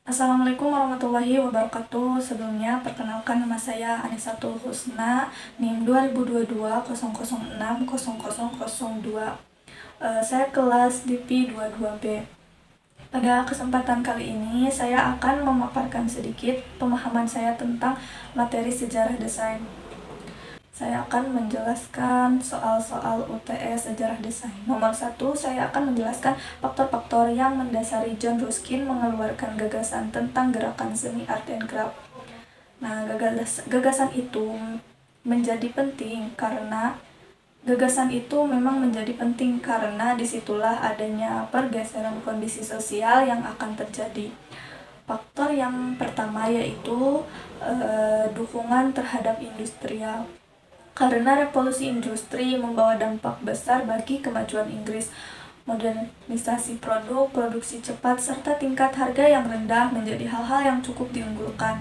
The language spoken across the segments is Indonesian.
Assalamualaikum warahmatullahi wabarakatuh. Sebelumnya, perkenalkan nama saya Anisatul Husna, NIM 2022006002. Saya kelas DIP 22B. Pada kesempatan kali ini, saya akan memaparkan sedikit pemahaman saya tentang materi sejarah desain. Saya akan menjelaskan soal-soal UTS sejarah desain. Nomor 1, saya akan menjelaskan faktor-faktor yang mendasari John Ruskin mengeluarkan gagasan tentang gerakan seni art and craft. Nah, gagasan itu menjadi penting karena disitulah adanya pergeseran kondisi sosial yang akan terjadi. Faktor yang pertama yaitu dukungan terhadap industrial. Karena revolusi industri membawa dampak besar bagi kemajuan Inggris. Modernisasi produk, produksi cepat, serta tingkat harga yang rendah menjadi hal-hal yang cukup diunggulkan.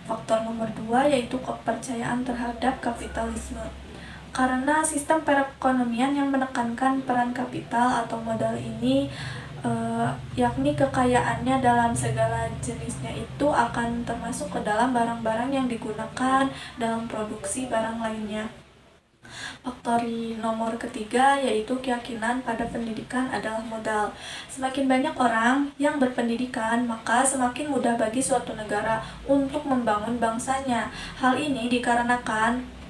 Faktor nomor 2 yaitu kepercayaan terhadap kapitalisme. Karena sistem perekonomian yang menekankan peran kapital atau modal ini, yakni kekayaannya dalam segala jenisnya itu akan termasuk ke dalam barang-barang yang digunakan dalam produksi barang lainnya. Faktor nomor ketiga yaitu keyakinan pada pendidikan adalah modal. Semakin banyak orang yang berpendidikan, maka semakin mudah bagi suatu negara untuk membangun bangsanya. Hal ini dikarenakan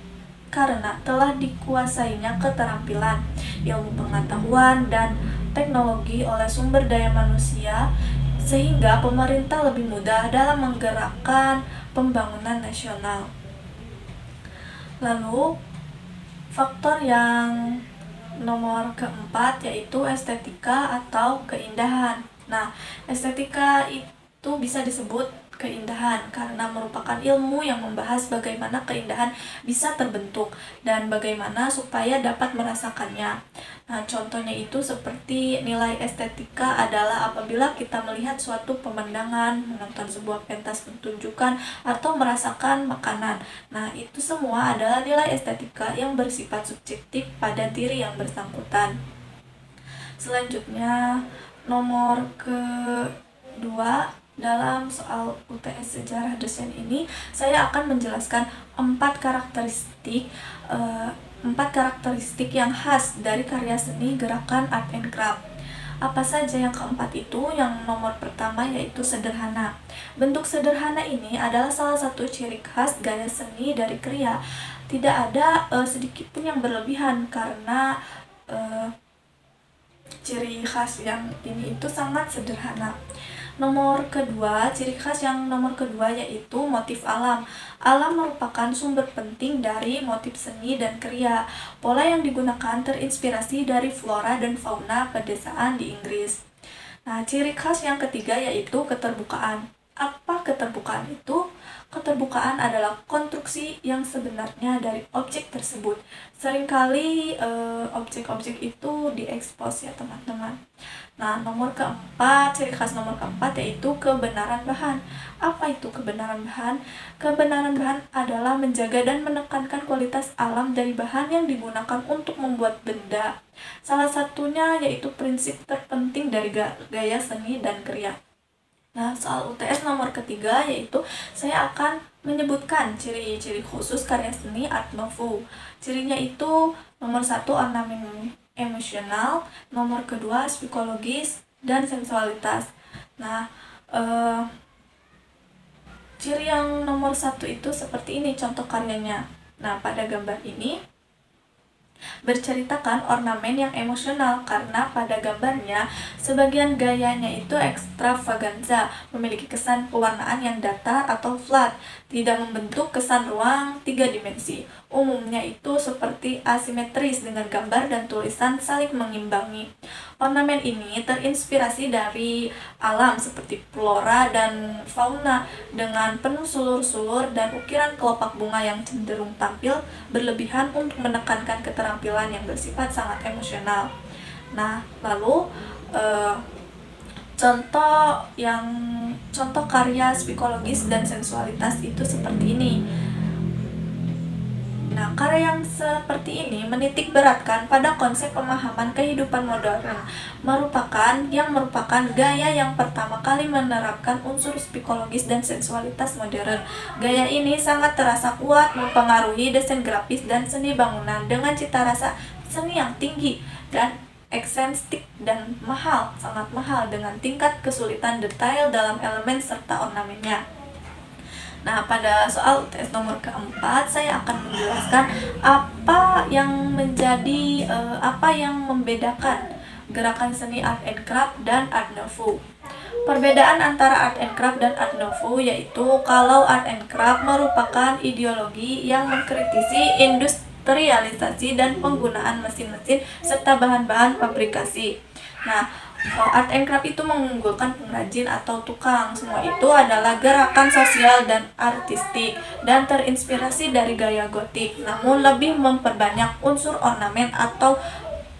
karena telah dikuasainya keterampilan, ilmu pengetahuan, dan teknologi oleh sumber daya manusia, sehingga pemerintah lebih mudah dalam menggerakkan pembangunan nasional. Lalu, faktor yang nomor keempat yaitu estetika atau keindahan. Nah, estetika itu bisa disebut keindahan karena merupakan ilmu yang membahas bagaimana keindahan bisa terbentuk dan bagaimana supaya dapat merasakannya. Nah, contohnya itu seperti nilai estetika adalah apabila kita melihat suatu pemandangan, menonton sebuah pentas pertunjukan, atau merasakan makanan. Nah, itu semua adalah nilai estetika yang bersifat subjektif pada diri yang bersangkutan. Selanjutnya, nomor kedua, dalam soal UTS sejarah desain ini, saya akan menjelaskan 4 karakteristik yang khas dari karya seni gerakan art and craft. Apa saja yang keempat itu? Yang nomor pertama yaitu sederhana. Bentuk sederhana ini adalah salah satu ciri khas gaya seni dari kriya. Tidak ada sedikit pun yang berlebihan karena ciri khas yang ini itu sangat sederhana. Ciri khas yang nomor kedua yaitu motif alam. Alam merupakan sumber penting dari motif seni dan kriya. Pola yang digunakan terinspirasi dari flora dan fauna pedesaan di Inggris. Nah, ciri khas yang ketiga yaitu keterbukaan. Apa keterbukaan itu? Keterbukaan adalah konstruksi yang sebenarnya dari objek tersebut. Seringkali objek-objek itu diekspos ya teman-teman. Nah, ciri khas nomor keempat yaitu kebenaran bahan. Apa itu kebenaran bahan? Kebenaran bahan adalah menjaga dan menekankan kualitas alam dari bahan yang digunakan untuk membuat benda. Salah satunya yaitu prinsip terpenting dari gaya seni dan kriya. Nah, soal UTS nomor ketiga yaitu saya akan menyebutkan ciri-ciri khusus karya seni Art Nouveau. Cirinya itu nomor 1 ornamen emosional, nomor kedua psikologis dan sensualitas. Nah, ciri yang nomor 1 itu seperti ini contoh karyanya. Nah, pada gambar ini berceritakan ornamen yang emosional karena pada gambarnya sebagian gayanya itu ekstravaganza, memiliki kesan pewarnaan yang datar atau flat, tidak membentuk kesan ruang 3 dimensi. Umumnya itu seperti asimetris dengan gambar dan tulisan saling mengimbangi. Ornamen ini terinspirasi dari alam seperti flora dan fauna dengan penuh sulur-sulur dan ukiran kelopak bunga yang cenderung tampil berlebihan untuk menekankan keterampilan yang bersifat sangat emosional. Nah, lalu contoh karya psikologis dan sensualitas itu seperti ini. Nah, karya yang seperti ini menitik beratkan pada konsep pemahaman kehidupan modern, merupakan gaya yang pertama kali menerapkan unsur psikologis dan seksualitas modern. Gaya ini sangat terasa kuat mempengaruhi desain grafis dan seni bangunan dengan cita rasa seni yang tinggi dan eksentik dan sangat mahal dengan tingkat kesulitan detail dalam elemen serta ornamennya. Nah, pada soal UTS nomor keempat, saya akan menjelaskan apa yang membedakan gerakan seni art and craft dan art nouveau. Perbedaan antara art and craft dan art nouveau yaitu kalau art and craft merupakan ideologi yang mengkritisi industrialisasi dan penggunaan mesin-mesin serta bahan-bahan fabrikasi. Nah, art and craft itu mengunggulkan pengrajin atau tukang. Semua itu adalah gerakan sosial dan artistik dan terinspirasi dari gaya gotik, namun lebih memperbanyak unsur ornamen atau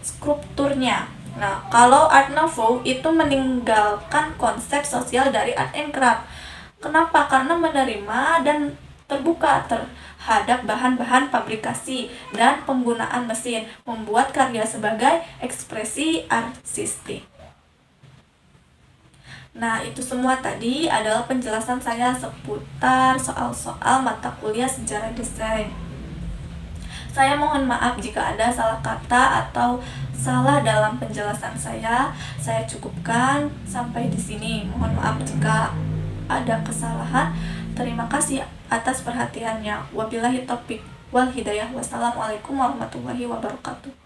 skulpturnya. Nah, kalau art nouveau itu meninggalkan konsep sosial dari art and craft. Kenapa? Karena menerima dan terbuka terhadap bahan-bahan fabrikasi dan penggunaan mesin, membuat karya sebagai ekspresi artistik. Nah, itu semua tadi adalah penjelasan saya seputar soal-soal mata kuliah sejarah desain. Saya mohon maaf jika ada salah kata atau salah dalam penjelasan saya. Saya cukupkan sampai di sini. Mohon maaf jika ada kesalahan. Terima kasih atas perhatiannya. Wabillahi taufiq wal hidayah. Wassalamualaikum warahmatullahi wabarakatuh.